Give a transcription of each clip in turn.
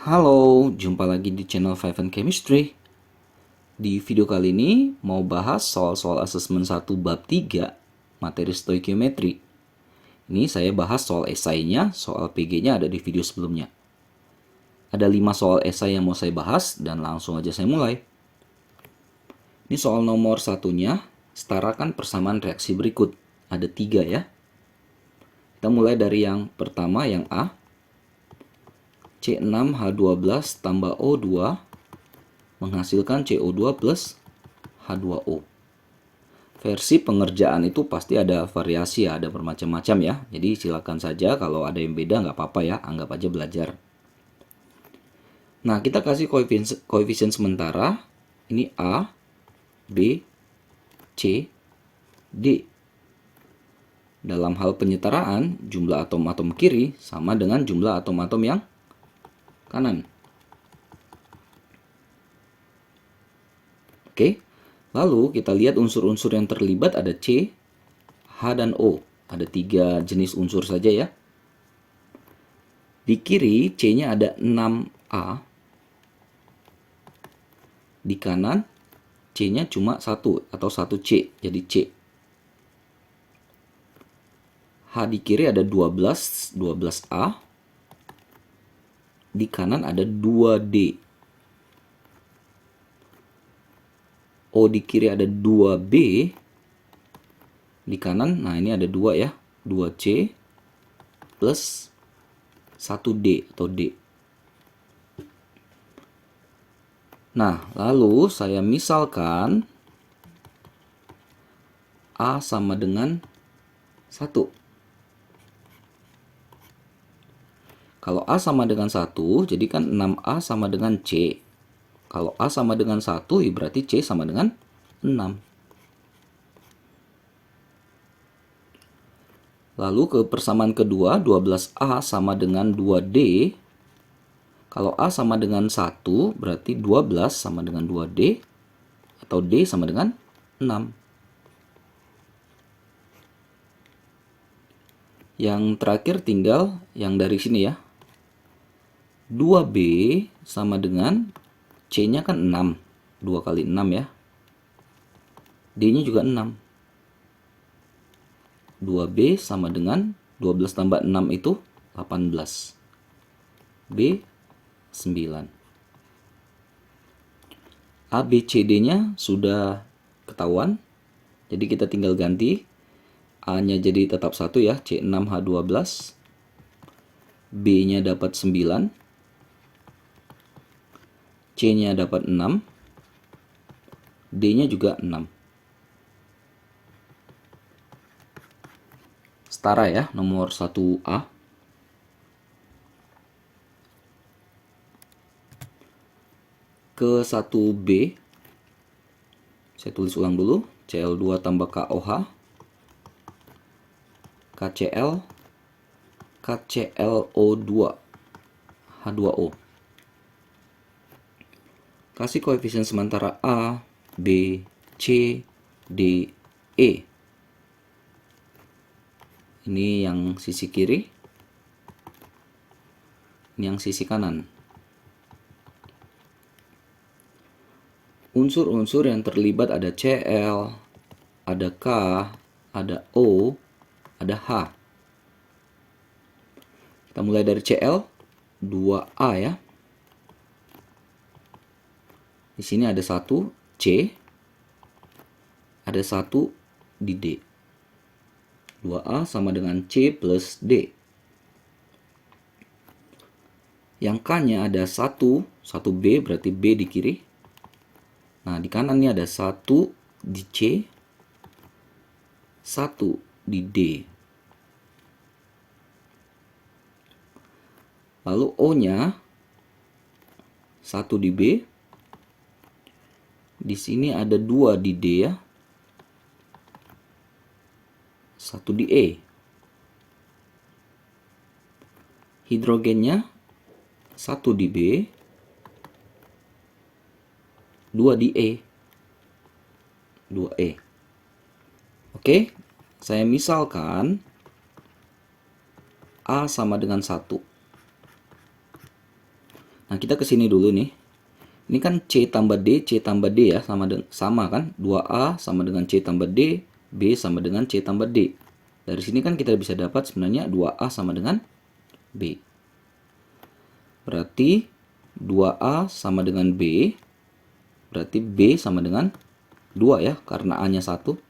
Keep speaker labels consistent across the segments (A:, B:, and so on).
A: Halo, jumpa lagi di channel Five and Chemistry. Di video kali ini mau bahas soal-soal asesmen 1 bab 3 materi stoikiometri. Ini saya bahas soal esainya, soal PG-nya ada di video sebelumnya. Ada 5 soal esai yang mau saya bahas dan langsung aja saya mulai. Ini soal nomor satunya, setarakan persamaan reaksi berikut. Ada 3 ya. Kita mulai dari yang pertama, yang A. C6H12 tambah O2 menghasilkan CO2 plus H2O. Versi pengerjaan itu pasti ada variasi ya, ada bermacam-macam ya. Jadi silakan saja kalau ada yang beda nggak apa-apa ya, anggap aja belajar. Nah, kita kasih koefisien sementara. Ini A, B, C, D. Dalam hal penyetaraan, jumlah atom-atom kiri sama dengan jumlah atom-atom yang kanan. Oke, lalu kita lihat unsur-unsur yang terlibat ada C, H, dan O. Ada 3 jenis unsur saja ya. Di kiri C-nya ada 6A. Di kanan C-nya cuma 1 atau 1C, jadi C. H di kiri ada 12, 12A. Di kanan ada 2D. O di kiri ada 2B. Di kanan, nah ini ada 2 ya. 2C plus 1D atau D. Nah, lalu saya misalkan A sama dengan 1. Kalau A sama dengan 1, jadi kan 6A sama dengan C. Kalau A sama dengan 1, ya berarti C sama dengan 6. Lalu ke persamaan kedua, 12A sama dengan 2D. Kalau A sama dengan 1, berarti 12 sama dengan 2D. Atau D sama dengan 6. Yang terakhir tinggal yang dari sini ya. 2B sama dengan C-nya kan 6. 2 kali 6 ya. D-nya juga 6. 2B sama dengan 12 tambah 6 itu 18. B 9. A, B, C, D-nya sudah ketahuan. Jadi kita tinggal ganti. A-nya jadi tetap 1 ya, C6H12. B-nya dapat 9. C-nya dapat 6. D-nya juga 6. Setara ya, nomor 1A. Ke 1B, saya tulis ulang dulu. Cl2 tambah KOH. KCl. KClO2. H2O. Kasih koefisien sementara A, B, C, D, E. Ini yang sisi kiri. Ini yang sisi kanan. Unsur-unsur yang terlibat ada Cl, ada K, ada O, ada H. Kita mulai dari Cl, 2A ya. Di sini ada 1 C, ada 1 di D. 2A sama dengan C plus D. Yang K-nya ada 1 B berarti B di kiri. Nah, di kanan ini ada 1 di C, 1 di D. Lalu O-nya 1 di B. Di sini ada 2 di D ya. 1 di E. Hidrogennya 1 di B. 2 di E. 2E. Oke, saya misalkan A sama dengan 1. Nah, kita ke sini dulu nih. Ini kan C tambah D, C tambah D ya, sama kan? 2A sama dengan C tambah D, B sama dengan C tambah D. Dari sini kan kita bisa dapat sebenarnya 2A sama dengan B. Berarti 2A sama dengan B, berarti B sama dengan 2 ya, karena A-nya 1.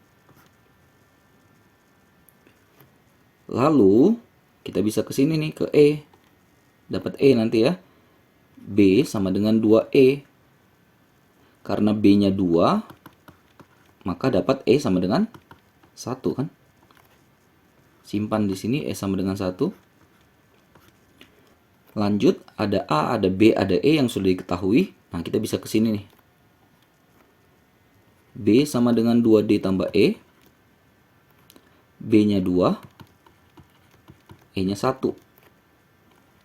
A: Lalu, kita bisa ke sini nih, ke E. Dapat E nanti ya. B sama dengan 2E. Karena B-nya 2, maka dapat E sama dengan 1 kan? Simpan di sini E sama dengan 1. Lanjut, ada A, ada B, ada E yang sudah diketahui. Nah, kita bisa ke sini nih. B sama dengan 2D tambah E. B-nya 2, E-nya 1.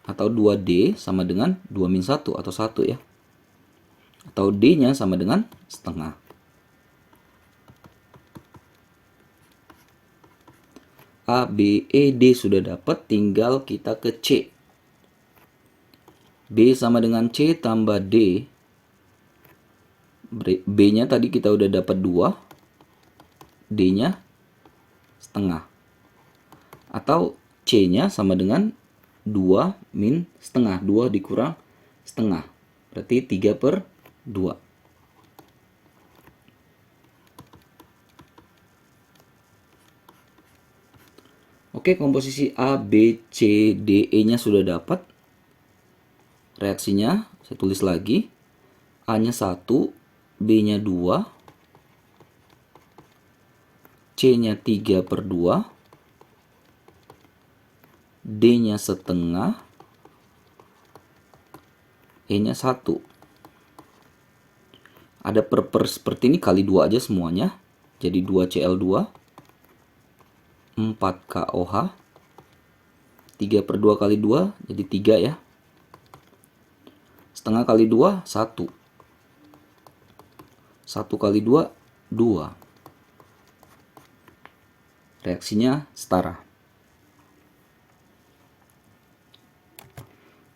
A: Atau 2D sama dengan 2 min 1 atau 1 ya. Atau D-nya sama dengan setengah. A, B, E, D sudah dapat, tinggal kita ke C. B sama dengan C tambah D. B-nya tadi kita udah dapat 2. D-nya setengah. Atau C-nya sama dengan 2 min setengah. 2 dikurang setengah. Berarti 3/2. Oke, komposisi A, B, C, D, E-nya sudah dapat. Reaksinya saya tulis lagi. A-nya 1, B-nya 2, C-nya 3/2, D-nya setengah, E-nya 1. Ada per seperti ini, kali 2 aja semuanya. Jadi 2Cl2, 4KOH, 3/2 kali 2, jadi 3 ya. Setengah kali 2, 1. 1 kali 2, 2. Reaksinya setara.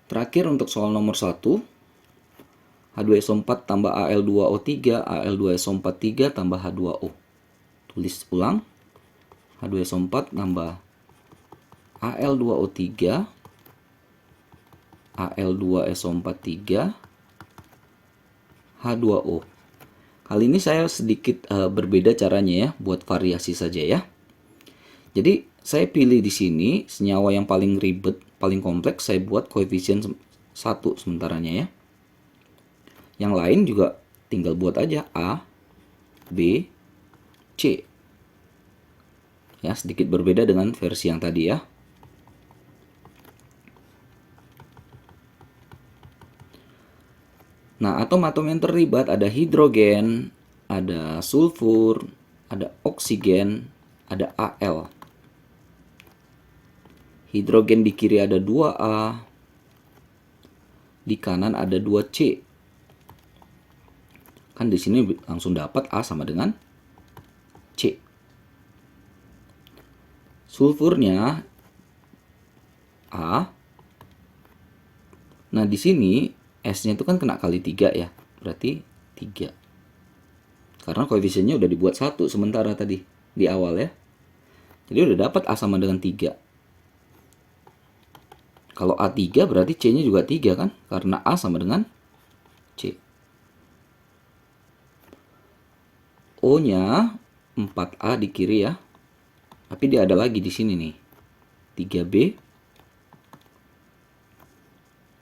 A: Terakhir untuk soal nomor 1. H2SO4 tambah Al2O3, Al2SO43 tambah H2O. Tulis ulang. H2SO4 tambah Al2O3, Al2SO43, H2O. Kali ini saya sedikit berbeda caranya ya, buat variasi saja ya. Jadi saya pilih di sini senyawa yang paling ribet, paling kompleks, saya buat koefisien 1 sementaranya ya. Yang lain juga tinggal buat aja A, B, C. Ya, sedikit berbeda dengan versi yang tadi ya. Nah, atom-atom yang terlibat ada hidrogen, ada sulfur, ada oksigen, ada Al. Hidrogen di kiri ada 2A, di kanan ada 2C. Kan di sini langsung dapat A sama dengan C. Sulfurnya A. Nah, di sini S-nya itu kan kena kali 3 ya. Berarti 3. Karena koefisiennya udah dibuat 1 sementara tadi di awal ya. Jadi udah dapat A sama dengan 3. Kalau A3 berarti C-nya juga 3 kan? Karena A sama dengan C. O-nya 4A di kiri ya. Tapi dia ada lagi di sini nih. 3B.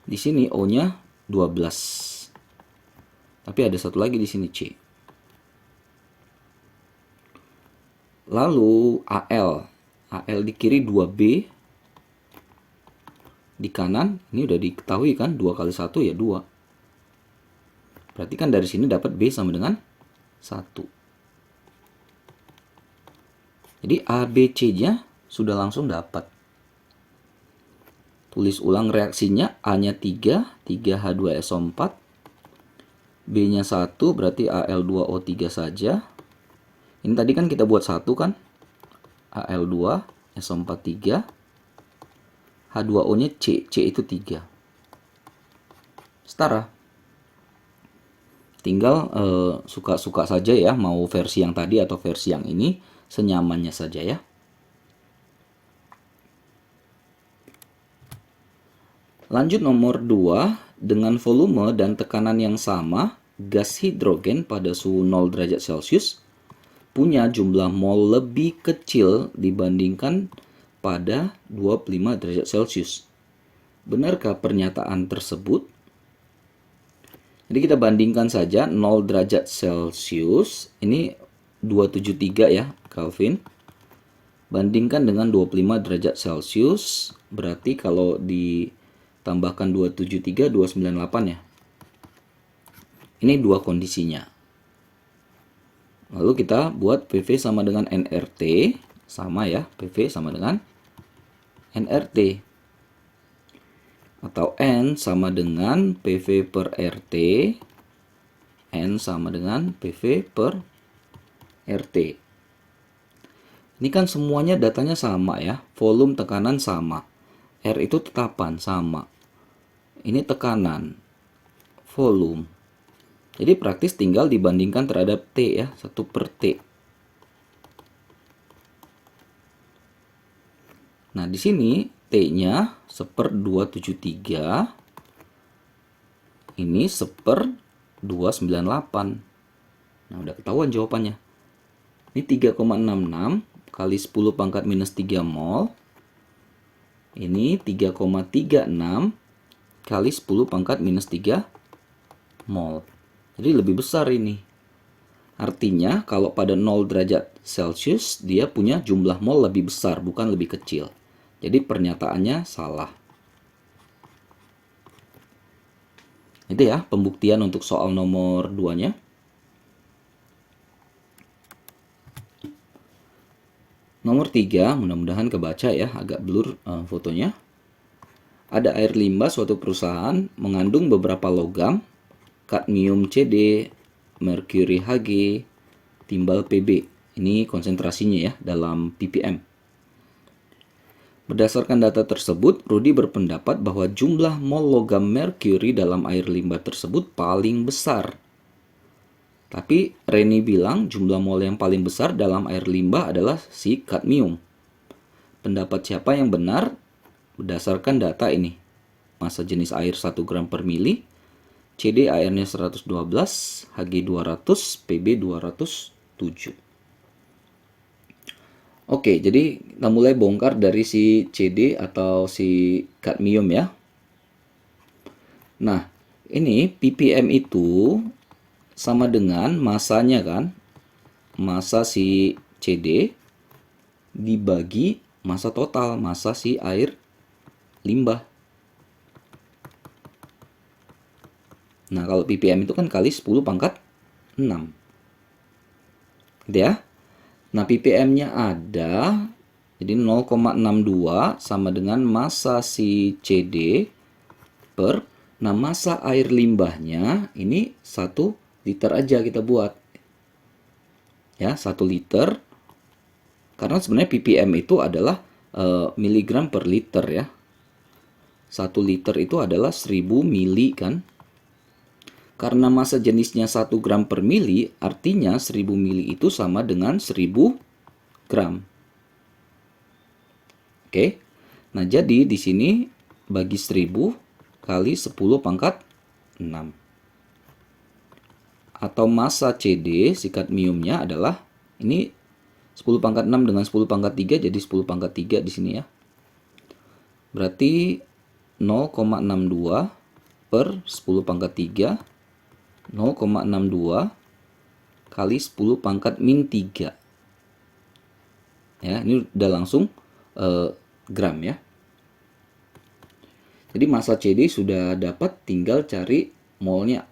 A: Di sini O-nya 12. Tapi ada satu lagi di sini C. Lalu Al. Al di kiri 2B. Di kanan, ini udah diketahui kan, 2 kali 1 ya 2. Berarti kan dari sini dapat B sama dengan 1. Jadi A, B, C-nya sudah langsung dapat. Tulis ulang reaksinya, A-nya 3, 3H2SO4. B-nya 1, berarti Al2O3 saja. Ini tadi kan kita buat 1 kan, Al2SO43. H2O-nya C, C itu 3. setara. Tinggal suka-suka saja ya, mau versi yang tadi atau versi yang ini, senyamannya saja ya. Lanjut nomor 2, dengan volume dan tekanan yang sama, gas hidrogen pada suhu 0 derajat Celcius punya jumlah mol lebih kecil dibandingkan pada 25 derajat Celcius. Benarkah pernyataan tersebut? Jadi kita bandingkan saja 0 derajat Celcius, ini 273 ya Kelvin. Bandingkan dengan 25 derajat Celcius, berarti kalau ditambahkan 273, 298 ya. Ini dua kondisinya. Lalu kita buat PV sama dengan nRT, sama ya, PV sama dengan nRT. Atau N sama dengan PV per RT, N sama dengan PV per RT. Ini kan semuanya datanya sama ya, volume, tekanan sama. R itu tetapan, sama. Ini tekanan, volume. Jadi praktis tinggal dibandingkan terhadap T ya, 1 per T. Nah, di sini T-nya 1/273. Ini 1/298. Nah, udah ketahuan jawabannya. Ini 3,66 kali 10 pangkat minus 3 mol. Ini 3,36 kali 10 pangkat minus 3 mol. Jadi lebih besar ini. Artinya kalau pada 0 derajat Celcius dia punya jumlah mol lebih besar, bukan lebih kecil. Jadi pernyataannya salah. Itu ya pembuktian untuk soal nomor 2-nya. Nomor 3, mudah-mudahan kebaca ya, agak blur fotonya. Ada air limbah suatu perusahaan mengandung beberapa logam, kadmium CD, merkuri Hg, timbal Pb. Ini konsentrasinya ya dalam ppm. Berdasarkan data tersebut, Rudy berpendapat bahwa jumlah mol logam merkuri dalam air limbah tersebut paling besar. Tapi Reni bilang jumlah mol yang paling besar dalam air limbah adalah si kadmium. Pendapat siapa yang benar? Berdasarkan data ini. Massa jenis air 1 gram per mili, CD airnya 112, Hg 200, Pb 207. Oke, jadi kita mulai bongkar dari si CD atau si kadmium ya. Nah, ini ppm itu sama dengan masanya kan. Massa si CD dibagi massa total, massa si air limbah. Nah, kalau ppm itu kan kali 10 pangkat 6. Gitu ya. Nah, ppm-nya ada, jadi 0,62 sama dengan massa si CD per, nah massa air limbahnya ini 1 liter aja kita buat. Ya, 1 liter. Karena sebenarnya ppm itu adalah miligram per liter ya. 1 liter itu adalah 1000 mili kan. Karena massa jenisnya 1 gram per mili, artinya 1000 mili itu sama dengan 1000 gram. Oke. Nah, jadi di sini bagi 1000 kali 10 pangkat 6. Atau massa CD, si kadmiumnya adalah, ini 10 pangkat 6 dengan 10 pangkat 3, jadi 10 pangkat 3 di sini ya. Berarti 0,62 per 10 pangkat 3, 0,62 kali 10 pangkat min 3. Ya, ini udah langsung gram ya. Jadi massa CD sudah dapat, tinggal cari molnya.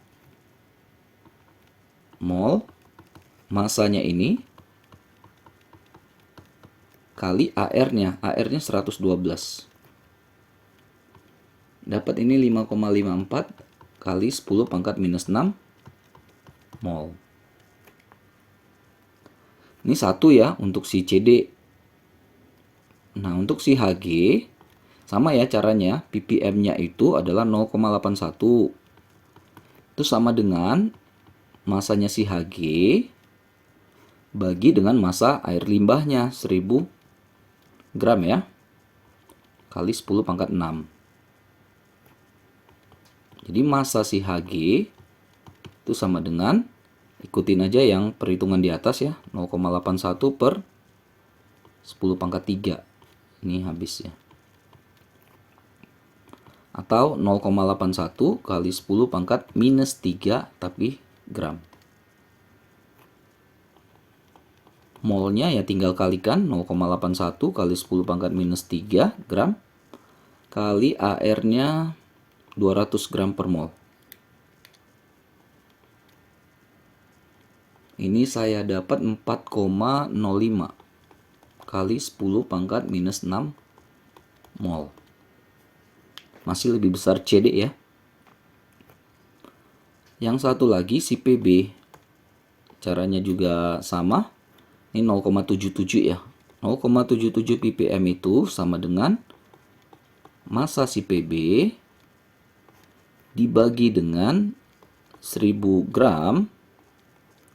A: Mol, massanya ini kali AR-nya. AR-nya 112. Dapat ini 5,54 kali 10 pangkat minus 6 mol. Ini 1 ya untuk si CD. Nah, untuk si Hg sama ya caranya. ppm-nya itu adalah 0,81 itu sama dengan masanya si Hg bagi dengan massa air limbahnya 1000 gram ya, kali 10 pangkat 6. Jadi massa si Hg itu sama dengan, ikutin aja yang perhitungan di atas ya, 0,81 per 10 pangkat 3. Ini habis ya. Atau 0,81 kali 10 pangkat minus 3 tapi gram. Molnya ya tinggal kalikan 0,81 kali 10 pangkat minus 3 gram kali AR-nya 200 gram per mol. Ini saya dapat 4,05 kali 10 pangkat minus 6 mol. Masih lebih besar CD ya. Yang satu lagi si PB. Caranya juga sama. Ini 0,77 ya. 0,77 ppm itu sama dengan massa si PB dibagi dengan 1000 gram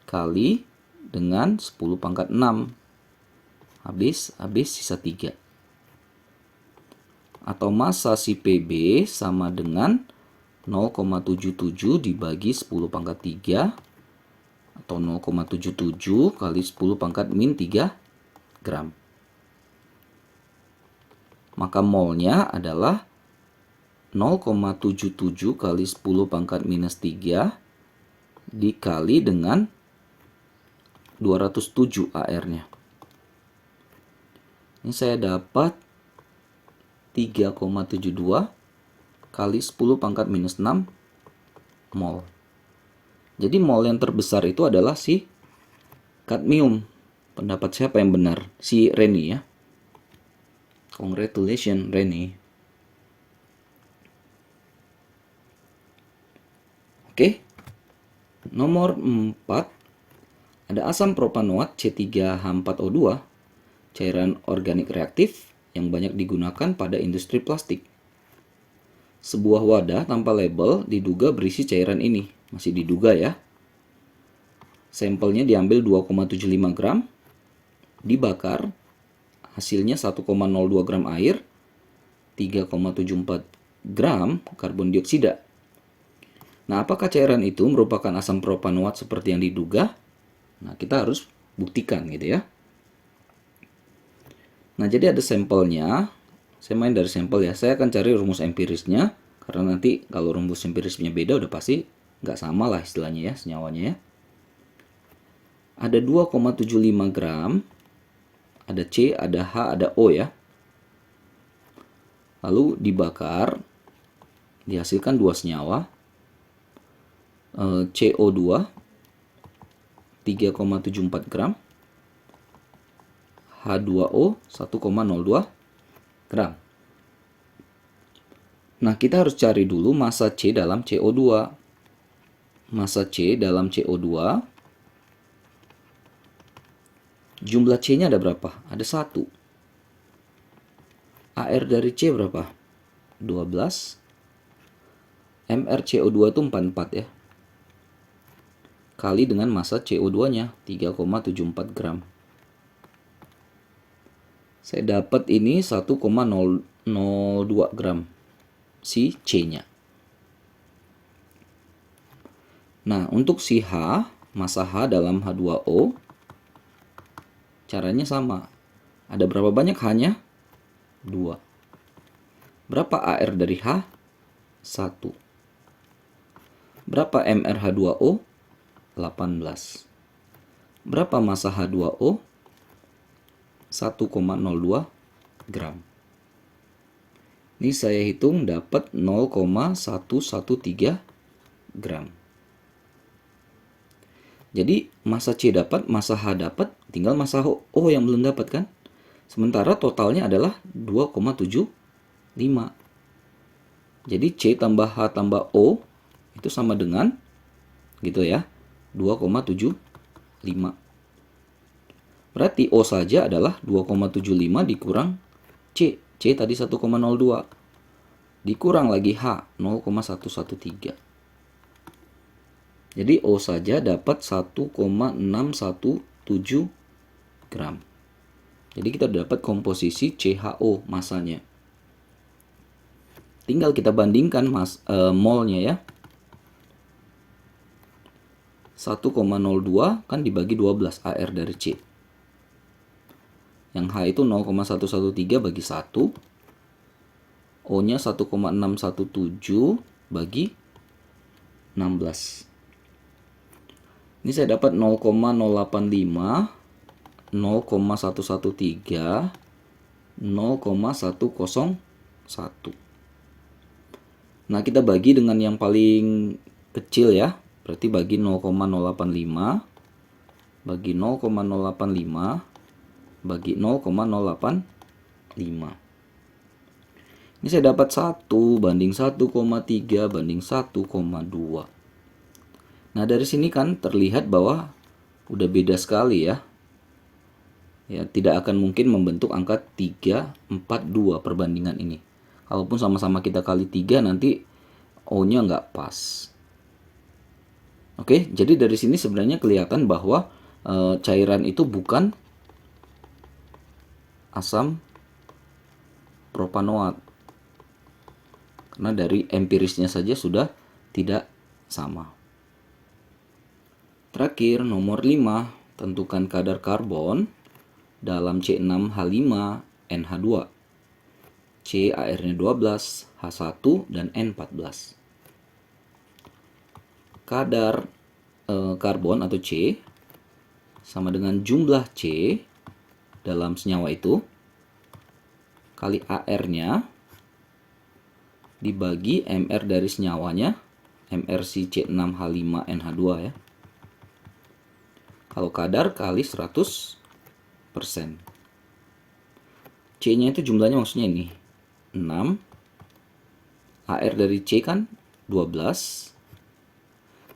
A: kali dengan 10 pangkat 6. Habis sisa 3. Atau massa si PB sama dengan 0,77 dibagi 10 pangkat 3 atau 0,77 kali 10 pangkat min 3 gram. Maka molnya adalah 0,77 kali 10 pangkat minus 3 dikali dengan 207 AR-nya. Ini saya dapat 3,72 kali 10 pangkat minus 6 mol. Jadi mol yang terbesar itu adalah si kadmium. Pendapat siapa yang benar? Si Reni ya. Congratulations Reni. Oke. Nomor 4. Ada asam propanoat C3H4O2, cairan organik reaktif yang banyak digunakan pada industri plastik. Sebuah wadah tanpa label diduga berisi cairan ini. Masih diduga ya. Sampelnya diambil 2,75 gram, dibakar, hasilnya 1,02 gram air, 3,74 gram karbon dioksida. Nah, apakah cairan itu merupakan asam propanoat seperti yang diduga? Nah, kita harus buktikan gitu ya. Nah, jadi ada sampelnya. Saya main dari sampel ya. Saya akan cari rumus empirisnya. Karena nanti kalau rumus empirisnya beda udah pasti nggak sama lah istilahnya ya, senyawanya ya. Ada 2,75 gram. Ada C, ada H, ada O ya. Lalu dibakar. Dihasilkan 2 senyawa. CO2 3,74 gram. H2O 1,02 gram. Nah, kita harus cari dulu massa C dalam CO2. Massa C dalam CO2. Jumlah C-nya ada berapa? Ada 1. AR dari C berapa? 12. MrCO2 itu 44 ya. Kali dengan massa CO2-nya 3,74 gram. Saya dapat ini 1,002 gram si C-nya. Nah, untuk si H, massa H dalam H2O, caranya sama. Ada berapa banyak H-nya? 2. Berapa AR dari H? 1. Berapa MrH2O? 18. Berapa massa H2O? 1,02 gram. Ini saya hitung dapat 0,113 gram. Jadi massa C dapat, massa H dapat, tinggal massa O yang belum dapat kan? Sementara totalnya adalah 2,75. Jadi C tambah H tambah O itu sama dengan gitu ya, 2,75. Berarti O saja adalah 2,75 dikurang C. C tadi 1,02. Dikurang lagi H, 0,113. Jadi O saja dapat 1,617 gram. Jadi kita dapat komposisi CHO masanya. Tinggal kita bandingkan molnya ya. 1,02 kan dibagi 12 AR dari C. Yang H itu 0,113 bagi 1. O-nya 1,617 bagi 16. Ini saya dapat 0,085, 0,113, 0,101. Nah, kita bagi dengan yang paling kecil ya. Berarti bagi 0,085 bagi 0,085 bagi 0,085. Ini saya dapat 1 banding 1,3 banding 1,2. Nah, dari sini kan terlihat bahwa udah beda sekali ya. Ya, tidak akan mungkin membentuk angka 3, 4, 2 perbandingan ini. Kalaupun sama-sama kita kali 3 nanti O-nya nggak pas. Oke, jadi dari sini sebenarnya kelihatan bahwa cairan itu bukan asam propanoat. Karena dari empirisnya saja sudah tidak sama. Terakhir, nomor 5, tentukan kadar karbon dalam C6H5NH2. C AR-nya 12, H1 dan N14. Kadar karbon atau C sama dengan jumlah C dalam senyawa itu kali AR-nya dibagi MR dari senyawanya, MR si C6H5NH2 ya. Kalau kadar kali 100%. C-nya itu jumlahnya maksudnya ini 6. AR dari C kan 12.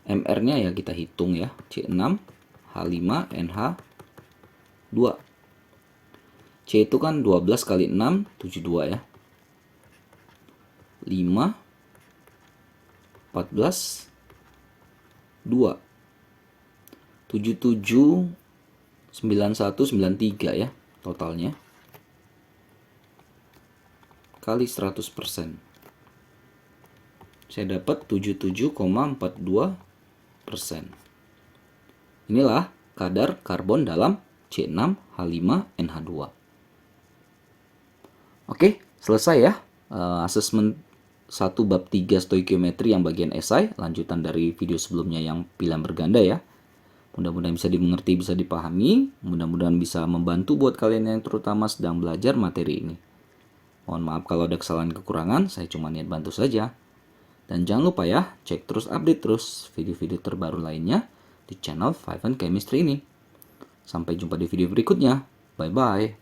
A: MR-nya ya kita hitung ya, C6H5NH2. C itu kan 12 kali 6, 72 ya. 5, 14, 2. 77, 91, 93 ya totalnya. Kali 100%. Saya dapat 77,42%. Inilah kadar karbon dalam C6H5NH2. Oke, selesai ya asesmen 1 bab 3 stoikiometri yang bagian esai, lanjutan dari video sebelumnya yang pilihan berganda ya. Mudah-mudahan bisa dimengerti, bisa dipahami, mudah-mudahan bisa membantu buat kalian yang terutama sedang belajar materi ini. Mohon maaf kalau ada kesalahan kekurangan, saya cuma niat bantu saja. Dan jangan lupa ya, cek terus, update terus video-video terbaru lainnya di channel 5 Chemistry ini. Sampai jumpa di video berikutnya. Bye-bye.